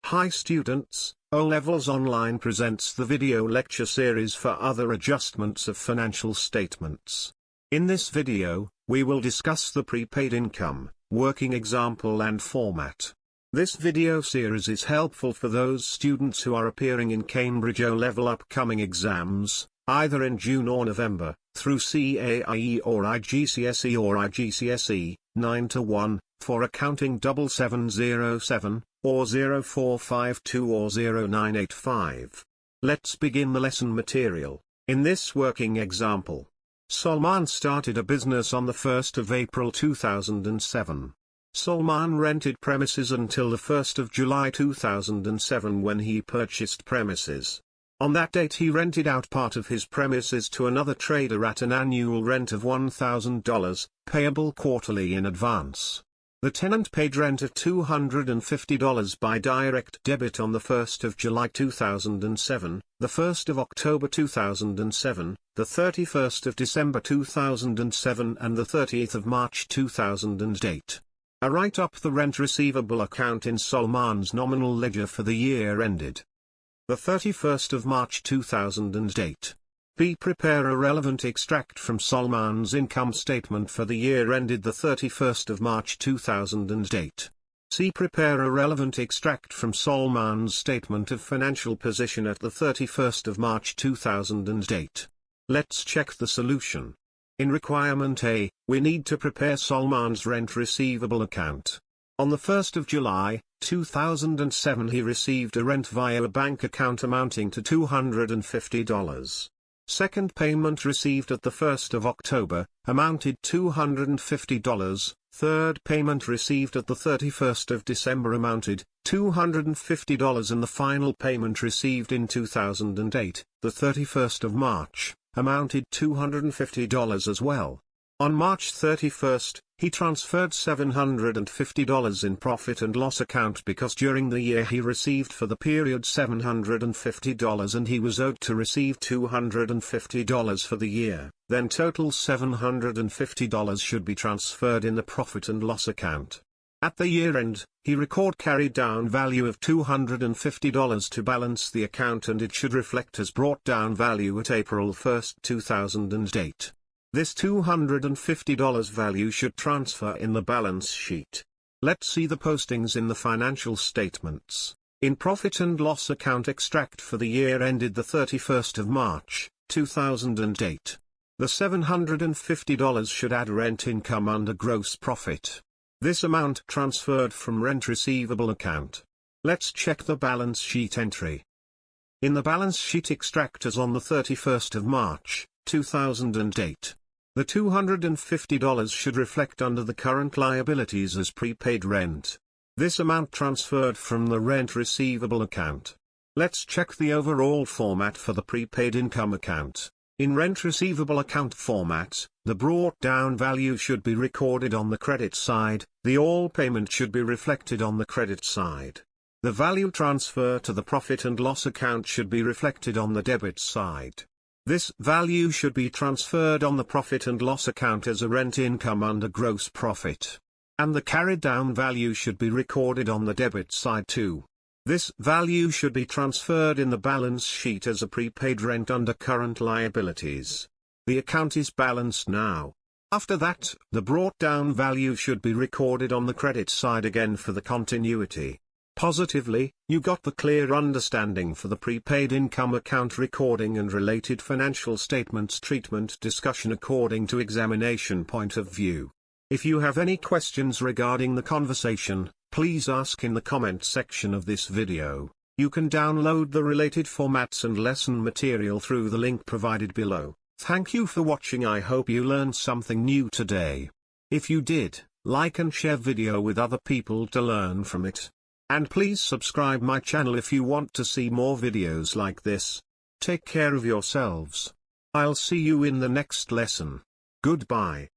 Hi students, O-Levels Online presents the video lecture series for other adjustments of financial statements. In this video, we will discuss the prepaid income, working example and format. This video series is helpful for those students who are appearing in Cambridge O-Level upcoming exams, either in June or November, through CAIE or IGCSE 9-1, for accounting 7707, or 0452 or 0985. Let's begin the lesson material. In this working example, Salman started a business on the 1st of April 2007. Salman rented premises until the 1st of July 2007 when he purchased premises. On that date he rented out part of his premises to another trader at an annual rent of $1,000, payable quarterly in advance. The tenant paid rent of $250 by direct debit on the 1st of July 2007, the 1st of October 2007, the 31st of December 2007 and the 30th of March 2008. A write-up the rent receivable account in Salman's nominal ledger for the year ended the 31st of March 2008. B. Prepare a relevant extract from Salman's income statement for the year ended the 31st of March 2008. C. Prepare a relevant extract from Salman's statement of financial position at the 31st of March 2008. Let's check the solution. In requirement A, we need to prepare Salman's rent receivable account. On the 1st of July, 2007 he received a rent via a bank account amounting to $250. Second payment received at the 1st of October, amounted $250, third payment received at the 31st of December amounted $250 and the final payment received in 2008, the 31st of March, amounted $250 as well. On March 31st, he transferred $750 in profit and loss account because during the year he received for the period $750 and he was owed to receive $250 for the year, then total $750 should be transferred in the profit and loss account. At the year end, he record carried down value of $250 to balance the account and it should reflect as brought down value at April 1, 2008. This $250 value should transfer in the balance sheet. Let's see the postings in the financial statements. In profit and loss account extract for the year ended the 31st of March, 2008. The $750 should add rent income under gross profit. This amount transferred from rent receivable account. Let's check the balance sheet entry. In the balance sheet extract as on the 31st of March, 2008. The $250 should reflect under the current liabilities as prepaid rent. This amount transferred from the rent receivable account. Let's check the overall format for the prepaid income account. In rent receivable account format, the brought down value should be recorded on the credit side, the all payment should be reflected on the credit side. The value transfer to the profit and loss account should be reflected on the debit side. This value should be transferred on the profit and loss account as a rent income under gross profit. And the carried down value should be recorded on the debit side too. This value should be transferred in the balance sheet as a prepaid rent under current liabilities. The account is balanced now. After that, the brought down value should be recorded on the credit side again for the continuity. Positively, you got the clear understanding for the prepaid income account recording and related financial statements treatment discussion according to examination point of view. If you have any questions regarding the conversation, please ask in the comment section of this video. You can download the related formats and lesson material through the link provided below. Thank you for watching. I hope you learned something new today. If you did, like and share video with other people to learn from it. And please subscribe my channel if you want to see more videos like this. Take care of yourselves. I'll see you in the next lesson. Goodbye.